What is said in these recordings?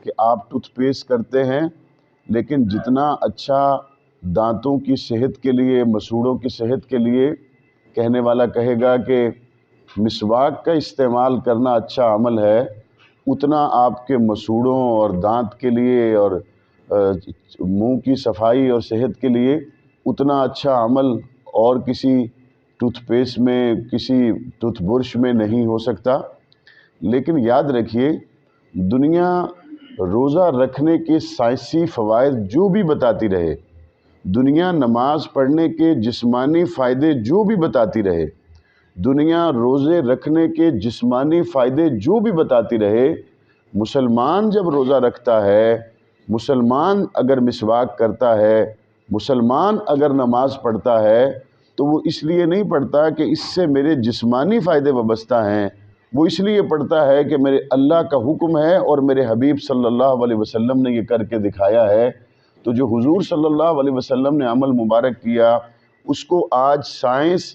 کہ آپ tooth paste کرتے ہیں، لیکن جتنا اچھا دانتوں کی صحت کے لیے، مسوڑوں کی صحت کے لیے کہنے والا کہے گا کہ مسواک کا استعمال کرنا اچھا عمل ہے، اتنا آپ کے مسوڑوں اور دانت کے لیے اور منہ کی صفائی اور صحت کے لیے اتنا اچھا عمل اور کسی ٹوتھ پیسٹ میں، کسی ٹوتھ برش میں نہیں ہو سکتا۔ لیکن یاد رکھیے، دنیا روزہ رکھنے کے سائنسی فوائد جو بھی بتاتی رہے، دنیا نماز پڑھنے کے جسمانی فائدے جو بھی بتاتی رہے، دنیا روزے رکھنے کے جسمانی فائدے جو بھی بتاتی رہے، مسلمان جب روزہ رکھتا ہے، مسلمان اگر مسواک کرتا ہے، مسلمان اگر نماز پڑھتا ہے، تو وہ اس لیے نہیں پڑھتا کہ اس سے میرے جسمانی فائدے وابستہ ہیں، وہ اس لیے پڑھتا ہے کہ میرے اللہ کا حکم ہے اور میرے حبیب صلی اللہ علیہ وسلم نے یہ کر کے دکھایا ہے۔ تو جو حضور صلی اللہ علیہ وسلم نے عمل مبارک کیا، اس کو آج سائنس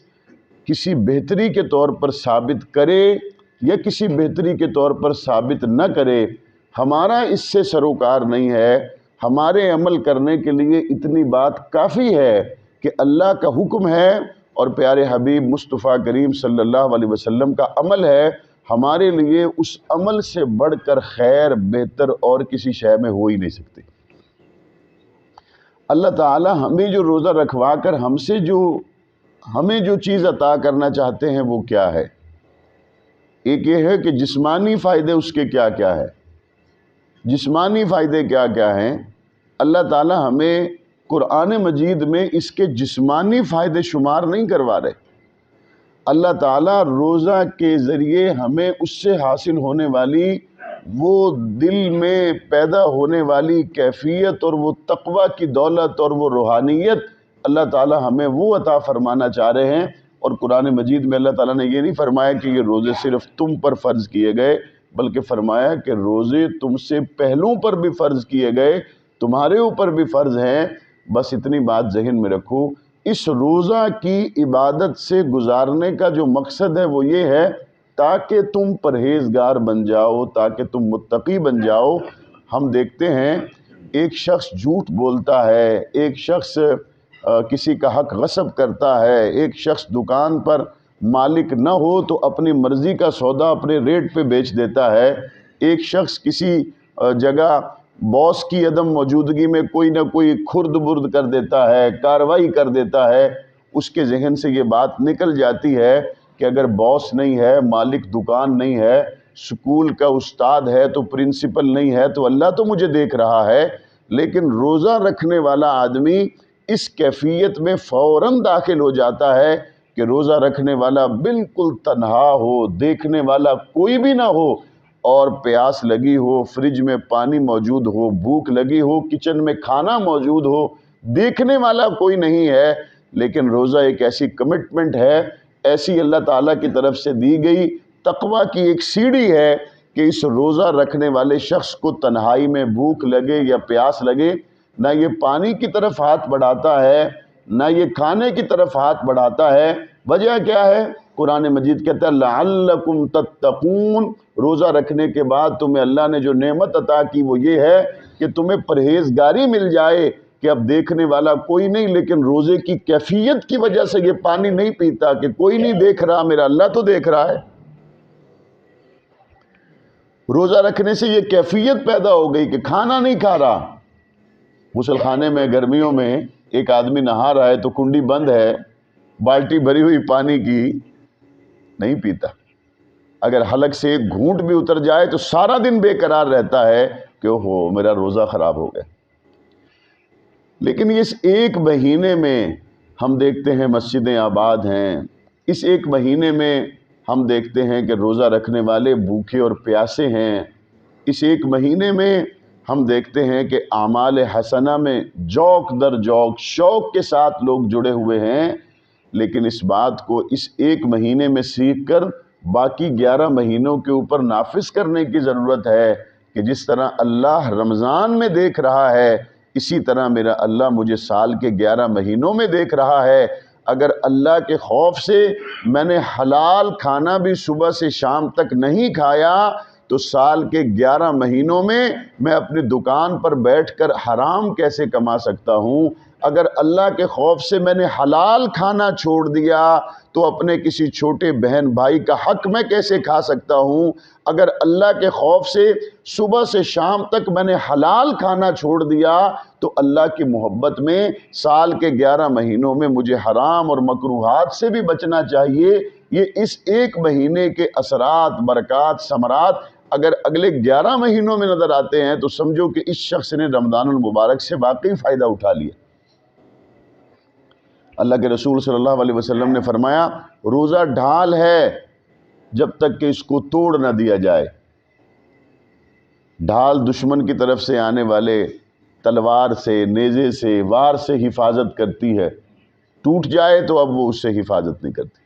کسی بہتری کے طور پر ثابت کرے یا کسی بہتری کے طور پر ثابت نہ کرے، ہمارا اس سے سروکار نہیں ہے۔ ہمارے عمل کرنے کے لیے اتنی بات کافی ہے کہ اللہ کا حکم ہے اور پیارے حبیب مصطفیٰ کریم صلی اللہ علیہ وسلم کا عمل ہے، ہمارے لیے اس عمل سے بڑھ کر خیر بہتر اور کسی شے میں ہو ہی نہیں سکتی۔ اللہ تعالی ہمیں جو روزہ رکھوا کر ہمیں جو چیز عطا کرنا چاہتے ہیں وہ کیا ہے؟ ایک یہ ہے کہ جسمانی فائدے اس کے کیا کیا ہے، جسمانی فائدے کیا کیا ہیں۔ اللہ تعالی ہمیں قرآن مجید میں اس کے جسمانی فائدے شمار نہیں کروا رہے۔ اللہ تعالیٰ روزہ کے ذریعے ہمیں اس سے حاصل ہونے والی وہ دل میں پیدا ہونے والی کیفیت اور وہ تقوی کی دولت اور وہ روحانیت اللہ تعالیٰ ہمیں وہ عطا فرمانا چاہ رہے ہیں۔ اور قرآن مجید میں اللہ تعالیٰ نے یہ نہیں فرمایا کہ یہ روزے صرف تم پر فرض کیے گئے، بلکہ فرمایا کہ روزے تم سے پہلوں پر بھی فرض کیے گئے، تمہارے اوپر بھی فرض ہیں۔ بس اتنی بات ذہن میں رکھو، اس روزہ کی عبادت سے گزارنے کا جو مقصد ہے وہ یہ ہے تاکہ تم پرہیزگار بن جاؤ، تاکہ تم متقی بن جاؤ۔ ہم دیکھتے ہیں ایک شخص جھوٹ بولتا ہے، ایک شخص کسی کا حق غصب کرتا ہے، ایک شخص دکان پر مالک نہ ہو تو اپنی مرضی کا سودا اپنے ریٹ پہ بیچ دیتا ہے، ایک شخص کسی جگہ باس کی عدم موجودگی میں کوئی نہ کوئی کھرد برد کر دیتا ہے، کارروائی کر دیتا ہے، اس کے ذہن سے یہ بات نکل جاتی ہے کہ اگر باس نہیں ہے، مالک دکان نہیں ہے، سکول کا استاد ہے تو پرنسپل نہیں ہے تو اللہ تو مجھے دیکھ رہا ہے۔ لیکن روزہ رکھنے والا آدمی اس کیفیت میں فوراً داخل ہو جاتا ہے کہ روزہ رکھنے والا بالکل تنہا ہو، دیکھنے والا کوئی بھی نہ ہو، اور پیاس لگی ہو، فریج میں پانی موجود ہو، بھوک لگی ہو، کچن میں کھانا موجود ہو، دیکھنے والا کوئی نہیں ہے، لیکن روزہ ایک ایسی کمٹمنٹ ہے، ایسی اللہ تعالیٰ کی طرف سے دی گئی تقویٰ کی ایک سیڑھی ہے کہ اس روزہ رکھنے والے شخص کو تنہائی میں بھوک لگے یا پیاس لگے، نہ یہ پانی کی طرف ہاتھ بڑھاتا ہے، نہ یہ کھانے کی طرف ہاتھ بڑھاتا ہے۔ وجہ کیا ہے؟ قرآن مجید کہتا ہے لعلکم تتقون، روزہ رکھنے کے بعد تمہیں اللہ نے جو نعمت عطا کی وہ یہ ہے کہ تمہیں پرہیزگاری مل جائے کہ اب دیکھنے والا کوئی نہیں، لیکن روزے کی کیفیت کی وجہ سے یہ پانی نہیں پیتا کہ کوئی نہیں دیکھ رہا، میرا اللہ تو دیکھ رہا ہے۔ روزہ رکھنے سے یہ کیفیت پیدا ہو گئی کہ کھانا نہیں کھا رہا۔ غسل خانے میں گرمیوں میں ایک آدمی نہا رہا ہے تو کنڈی بند ہے، بالٹی بھری ہوئی پانی کی، نہیں پیتا۔ اگر حلق سے ایک گھونٹ بھی اتر جائے تو سارا دن بے قرار رہتا ہے کہ اوہو میرا روزہ خراب ہو گیا۔ لیکن اس ایک مہینے میں ہم دیکھتے ہیں مسجدیں آباد ہیں، اس ایک مہینے میں ہم دیکھتے ہیں کہ روزہ رکھنے والے بھوکے اور پیاسے ہیں، اس ایک مہینے میں ہم دیکھتے ہیں کہ اعمال حسنہ میں جوق در جوق شوق کے ساتھ لوگ جڑے ہوئے ہیں۔ لیکن اس بات کو اس ایک مہینے میں سیکھ کر باقی 11 مہینوں کے اوپر نافذ کرنے کی ضرورت ہے کہ جس طرح اللہ رمضان میں دیکھ رہا ہے، اسی طرح میرا اللہ مجھے سال کے 11 مہینوں میں دیکھ رہا ہے۔ اگر اللہ کے خوف سے میں نے حلال کھانا بھی صبح سے شام تک نہیں کھایا تو سال کے 11 مہینوں میں اپنی دکان پر بیٹھ کر حرام کیسے کما سکتا ہوں؟ اگر اللہ کے خوف سے میں نے حلال کھانا چھوڑ دیا تو اپنے کسی چھوٹے بہن بھائی کا حق میں کیسے کھا سکتا ہوں؟ اگر اللہ کے خوف سے صبح سے شام تک میں نے حلال کھانا چھوڑ دیا تو اللہ کی محبت میں سال کے 11 مہینوں میں مجھے حرام اور مکروہات سے بھی بچنا چاہیے۔ یہ اس ایک مہینے کے اثرات، برکات، ثمرات اگر اگلے 11 مہینوں میں نظر آتے ہیں تو سمجھو کہ اس شخص نے رمضان المبارک سے واقعی فائدہ اٹھا لیا۔ اللہ کے رسول صلی اللہ علیہ وسلم نے فرمایا روزہ ڈھال ہے جب تک کہ اس کو توڑ نہ دیا جائے۔ ڈھال دشمن کی طرف سے آنے والے تلوار سے، نیزے سے، وار سے حفاظت کرتی ہے، ٹوٹ جائے تو اب وہ اس سے حفاظت نہیں کرتی۔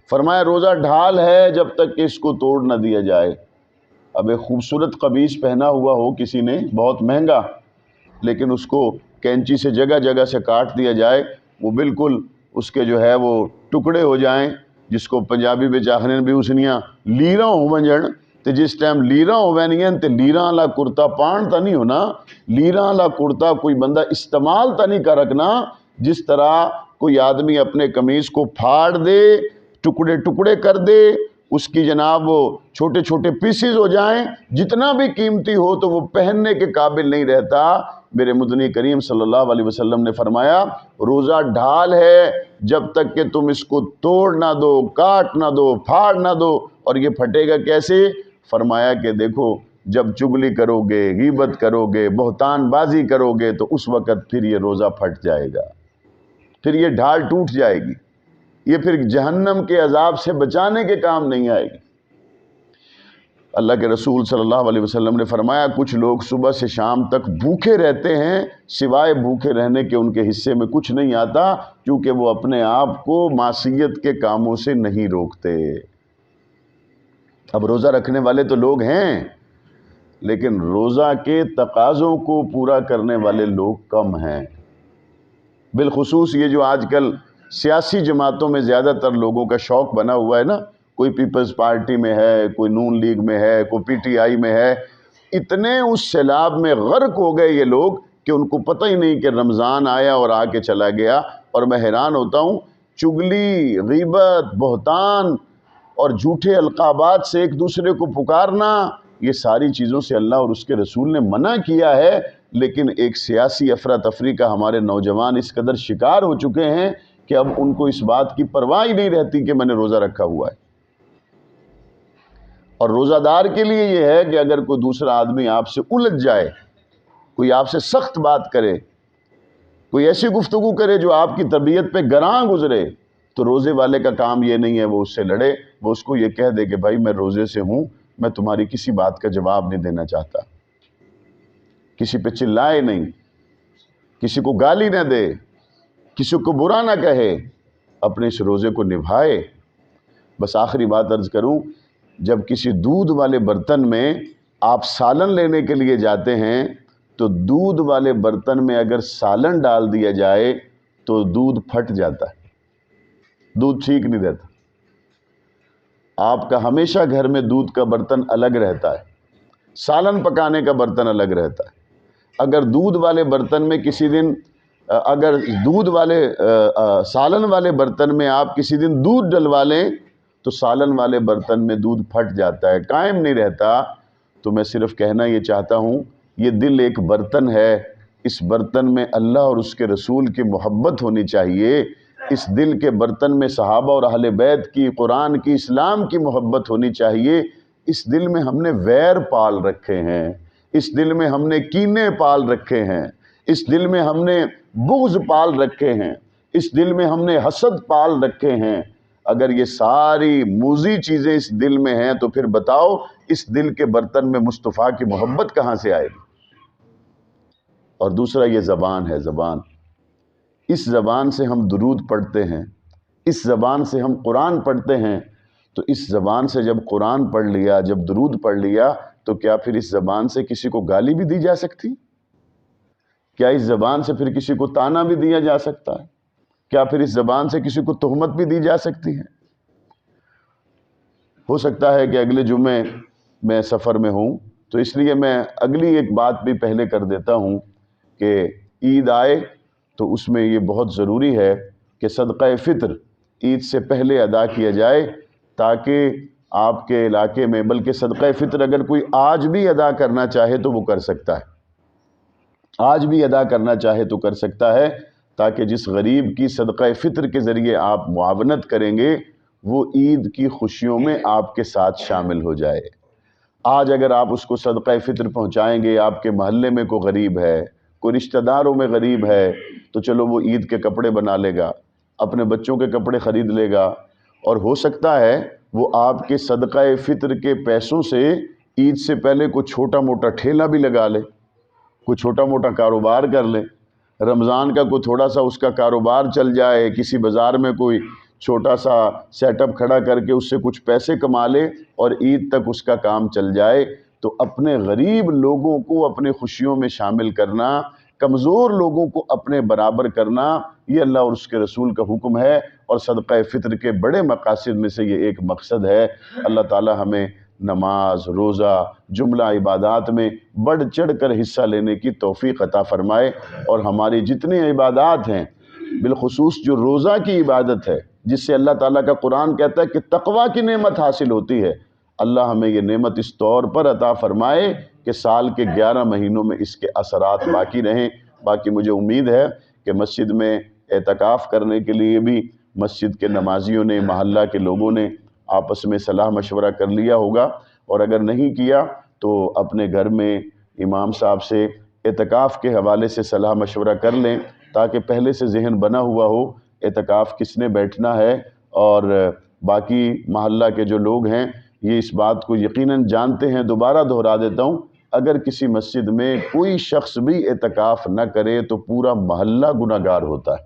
فرمایا روزہ ڈھال ہے جب تک کہ اس کو توڑ نہ دیا جائے۔ اب ایک خوبصورت قمیص پہنا ہوا ہو کسی نے، بہت مہنگا، لیکن اس کو کینچی سے جگہ جگہ سے کاٹ دیا جائے، وہ بالکل اس کے جو ہے وہ ٹکڑے ہو جائیں، جس کو پنجابی میں آخنے بھی اسنیاں لیراں ہو ونجن، تو جس ٹائم لیراں ہو وینیاں تے لیراں والا کرتا پان تا نہیں ہونا، لیراں والا کرتا کوئی بندہ استعمال تا نہیں کر رکھنا۔ جس طرح کوئی آدمی اپنے قمیص کو پھاڑ دے، ٹکڑے ٹکڑے کر دے، اس کی جناب وہ چھوٹے چھوٹے پیسز ہو جائیں، جتنا بھی قیمتی ہو تو وہ پہننے کے قابل نہیں رہتا۔ میرے مدنی کریم صلی اللہ علیہ وسلم نے فرمایا روزہ ڈھال ہے جب تک کہ تم اس کو توڑ نہ دو، کاٹ نہ دو، پھاڑ نہ دو۔ اور یہ پھٹے گا کیسے؟ فرمایا کہ دیکھو جب چگلی کرو گے، غیبت کرو گے، بہتان بازی کرو گے تو اس وقت پھر یہ روزہ پھٹ جائے گا، پھر یہ ڈھال ٹوٹ جائے گی، یہ پھر جہنم کے عذاب سے بچانے کے کام نہیں آئے گی۔ اللہ کے رسول صلی اللہ علیہ وسلم نے فرمایا کچھ لوگ صبح سے شام تک بھوکے رہتے ہیں، سوائے بھوکے رہنے کے ان کے حصے میں کچھ نہیں آتا، کیونکہ وہ اپنے آپ کو معصیت کے کاموں سے نہیں روکتے۔ اب روزہ رکھنے والے تو لوگ ہیں، لیکن روزہ کے تقاضوں کو پورا کرنے والے لوگ کم ہیں۔ بالخصوص یہ جو آج کل سیاسی جماعتوں میں زیادہ تر لوگوں کا شوق بنا ہوا ہے نا، کوئی پیپلز پارٹی میں ہے، کوئی نون لیگ میں ہے، کوئی پی ٹی آئی میں ہے، اتنے اس سیلاب میں غرق ہو گئے یہ لوگ کہ ان کو پتہ ہی نہیں کہ رمضان آیا اور آ کے چلا گیا۔ اور میں حیران ہوتا ہوں، چگلی، غیبت، بہتان اور جھوٹے القابات سے ایک دوسرے کو پکارنا، یہ ساری چیزوں سے اللہ اور اس کے رسول نے منع کیا ہے، لیکن ایک سیاسی افراتفری کا ہمارے نوجوان اس قدر شکار ہو چکے ہیں کہ اب ان کو اس بات کی پرواہ ہی نہیں رہتی کہ میں نے روزہ رکھا ہوا ہے۔ اور روزہ دار کے لیے یہ ہے کہ اگر کوئی دوسرا آدمی آپ سے الجھ جائے، کوئی آپ سے سخت بات کرے، کوئی ایسی گفتگو کرے جو آپ کی طبیعت پہ گراں گزرے، تو روزے والے کا کام یہ نہیں ہے وہ اس سے لڑے، وہ اس کو یہ کہہ دے کہ بھائی میں روزے سے ہوں، میں تمہاری کسی بات کا جواب نہیں دینا چاہتا، کسی پہ چلائے نہیں، کسی کو گالی نہ دے، کسی کو برا نہ کہے، اپنے اس روزے کو نبھائے۔ بس آخری بات عرض کروں، جب کسی دودھ والے برتن میں آپ سالن لینے کے لیے جاتے ہیں تو دودھ والے برتن میں اگر سالن ڈال دیا جائے تو دودھ پھٹ جاتا ہے، دودھ ٹھیک نہیں رہتا۔ آپ کا ہمیشہ گھر میں دودھ کا برتن الگ رہتا ہے، سالن پکانے کا برتن الگ رہتا ہے۔ اگر دودھ والے برتن میں کسی دن اگر دودھ والے سالن والے برتن میں آپ کسی دن دودھ ڈلوا لیں تو سالن والے برتن میں دودھ پھٹ جاتا ہے، قائم نہیں رہتا۔ تو میں صرف کہنا یہ چاہتا ہوں، یہ دل ایک برتن ہے، اس برتن میں اللہ اور اس کے رسول کی محبت ہونی چاہیے، اس دل کے برتن میں صحابہ اور اہل بیت کی، قرآن کی، اسلام کی محبت ہونی چاہیے۔ اس دل میں ہم نے ویر پال رکھے ہیں، اس دل میں ہم نے کینے پال رکھے ہیں، اس دل میں ہم نے بغض پال رکھے ہیں، اس دل میں ہم نے حسد پال رکھے ہیں۔ اگر یہ ساری موذی چیزیں اس دل میں ہیں تو پھر بتاؤ اس دل کے برتن میں مصطفیٰ کی محبت کہاں سے آئے گی؟ اور دوسرا یہ زبان ہے، زبان، اس زبان سے ہم درود پڑھتے ہیں، اس زبان سے ہم قرآن پڑھتے ہیں، تو اس زبان سے جب قرآن پڑھ لیا، جب درود پڑھ لیا، تو کیا پھر اس زبان سے کسی کو گالی بھی دی جا سکتی؟ کیا اس زبان سے پھر کسی کو تانا بھی دیا جا سکتا ہے؟ کیا پھر اس زبان سے کسی کو تہمت بھی دی جا سکتی ہے؟ ہو سکتا ہے کہ اگلے جمعے میں سفر میں ہوں، تو اس لیے میں اگلی ایک بات بھی پہلے کر دیتا ہوں کہ عید آئے تو اس میں یہ بہت ضروری ہے کہ صدقہ فطر عید سے پہلے ادا کیا جائے، تاکہ آپ کے علاقے میں، بلکہ صدقہ فطر اگر کوئی آج بھی ادا کرنا چاہے تو وہ کر سکتا ہے، آج بھی ادا کرنا چاہے تو کر سکتا ہے، تاکہ جس غریب کی صدقہ فطر کے ذریعے آپ معاونت کریں گے وہ عید کی خوشیوں میں آپ کے ساتھ شامل ہو جائے۔ آج اگر آپ اس کو صدقہ فطر پہنچائیں گے، آپ کے محلے میں کوئی غریب ہے، کوئی رشتہ داروں میں غریب ہے، تو چلو وہ عید کے کپڑے بنا لے گا، اپنے بچوں کے کپڑے خرید لے گا، اور ہو سکتا ہے وہ آپ کے صدقہ فطر کے پیسوں سے عید سے پہلے کوئی چھوٹا موٹا ٹھیلہ بھی لگا لے، کوئی چھوٹا موٹا کاروبار کر لے، رمضان کا کوئی تھوڑا سا اس کا کاروبار چل جائے، کسی بازار میں کوئی چھوٹا سا سیٹ اپ کھڑا کر کے اس سے کچھ پیسے کما لے اور عید تک اس کا کام چل جائے۔ تو اپنے غریب لوگوں کو اپنے خوشیوں میں شامل کرنا، کمزور لوگوں کو اپنے برابر کرنا، یہ اللہ اور اس کے رسول کا حکم ہے، اور صدقہ فطر کے بڑے مقاصد میں سے یہ ایک مقصد ہے۔ اللہ تعالی ہمیں نماز، روزہ، جملہ عبادات میں بڑھ چڑھ کر حصہ لینے کی توفیق عطا فرمائے، اور ہماری جتنی عبادات ہیں، بالخصوص جو روزہ کی عبادت ہے، جس سے اللہ تعالیٰ کا قرآن کہتا ہے کہ تقویٰ کی نعمت حاصل ہوتی ہے، اللہ ہمیں یہ نعمت اس طور پر عطا فرمائے کہ سال کے 11 مہینوں میں اس کے اثرات باقی رہیں۔ باقی مجھے امید ہے کہ مسجد میں اعتکاف کرنے کے لیے بھی مسجد کے نمازیوں نے، محلہ کے لوگوں نے آپس میں صلاح مشورہ کر لیا ہوگا، اور اگر نہیں کیا تو اپنے گھر میں امام صاحب سے اعتکاف کے حوالے سے صلاح مشورہ کر لیں، تاکہ پہلے سے ذہن بنا ہوا ہو اعتکاف کس نے بیٹھنا ہے، اور باقی محلہ کے جو لوگ ہیں یہ اس بات کو یقیناً جانتے ہیں۔ دوبارہ دہرا دیتا ہوں، اگر کسی مسجد میں کوئی شخص بھی اعتکاف نہ کرے تو پورا محلہ گناہ گار ہوتا ہے۔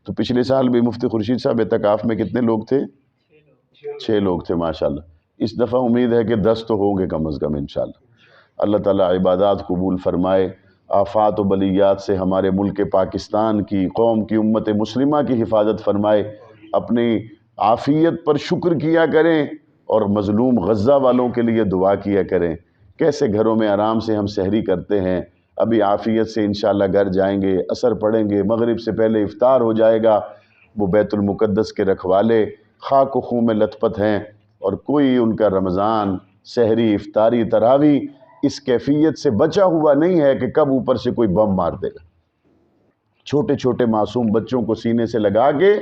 تو پچھلے سال بھی مفتی خورشید صاحب اعتکاف میں کتنے لوگ تھے؟ 6 لوگ تھے ماشاءاللہ۔ اس دفعہ امید ہے کہ 10 تو ہوں گے کم از کم انشاءاللہ۔ اللہ تعالیٰ عبادات قبول فرمائے، آفات و بلیات سے ہمارے ملک پاکستان کی، قوم کی، امت مسلمہ کی حفاظت فرمائے۔ اپنی عافیت پر شکر کیا کریں، اور مظلوم غزہ والوں کے لیے دعا کیا کریں۔ کیسے گھروں میں آرام سے ہم سحری کرتے ہیں، ابھی عافیت سے انشاءاللہ گھر جائیں گے، عصر پڑھیں گے، مغرب سے پہلے افطار ہو جائے گا۔ وہ بیت المقدس کے رکھوالے خاک و خون میں لت پت ہیں، اور کوئی ان کا رمضان، سحری، افطاری، تراویح اس کیفیت سے بچا ہوا نہیں ہے کہ کب اوپر سے کوئی بم مار دے گا۔ چھوٹے چھوٹے معصوم بچوں کو سینے سے لگا کے،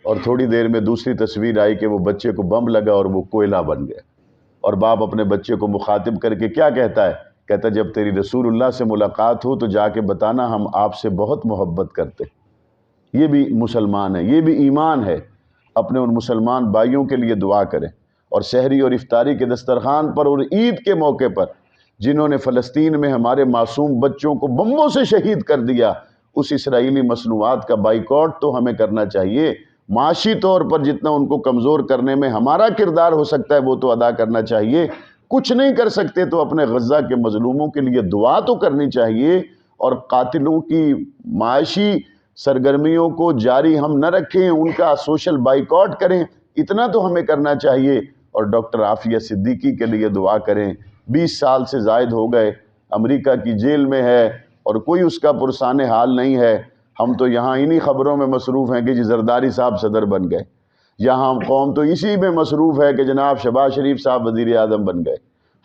اور تھوڑی دیر میں دوسری تصویر آئی کہ وہ بچے کو بم لگا اور وہ کوئلہ بن گیا، اور باپ اپنے بچے کو مخاطب کر کے کیا کہتا ہے؟ کہتا ہے جب تیری رسول اللہ سے ملاقات ہو تو جا کے بتانا ہم آپ سے بہت محبت کرتے۔ یہ بھی مسلمان ہے، یہ بھی ایمان ہے۔ اپنے ان مسلمان بھائیوں کے لیے دعا کریں، اور سحری اور افطاری کے دسترخوان پر اور عید کے موقع پر جنہوں نے فلسطین میں ہمارے معصوم بچوں کو بموں سے شہید کر دیا، اس اسرائیلی مصنوعات کا بائیکاٹ تو ہمیں کرنا چاہیے۔ معاشی طور پر جتنا ان کو کمزور کرنے میں ہمارا کردار ہو سکتا ہے وہ تو ادا کرنا چاہیے۔ کچھ نہیں کر سکتے تو اپنے غزہ کے مظلوموں کے لیے دعا تو کرنی چاہیے، اور قاتلوں کی معاشی سرگرمیوں کو جاری ہم نہ رکھیں، ان کا سوشل بائیکاٹ کریں، اتنا تو ہمیں کرنا چاہیے۔ اور ڈاکٹر عافیہ صدیقی کے لیے دعا کریں، 20 سال سے زائد ہو گئے، امریکہ کی جیل میں ہے اور کوئی اس کا پرسان حال نہیں ہے۔ ہم تو یہاں انہی خبروں میں مصروف ہیں کہ زرداری صاحب صدر بن گئے، یہاں ہم قوم تو اسی میں مصروف ہے کہ جناب شہباز شریف صاحب وزیر اعظم بن گئے،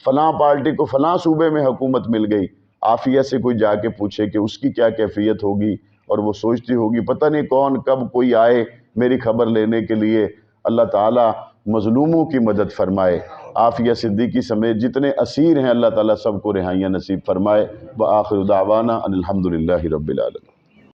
فلاں پارٹی کو فلاں صوبے میں حکومت مل گئی۔ عافیہ سے کوئی جا کے پوچھے کہ اس کی کیا کیفیت ہوگی، اور وہ سوچتی ہوگی پتہ نہیں کون کب کوئی آئے میری خبر لینے کے لیے۔ اللہ تعالیٰ مظلوموں کی مدد فرمائے۔ عافیہ صدیقی سمیت جتنے اسیر ہیں اللہ تعالیٰ سب کو رہائیاں نصیب فرمائے۔ وآخر دعوانا ان الحمدللہ رب العالمین۔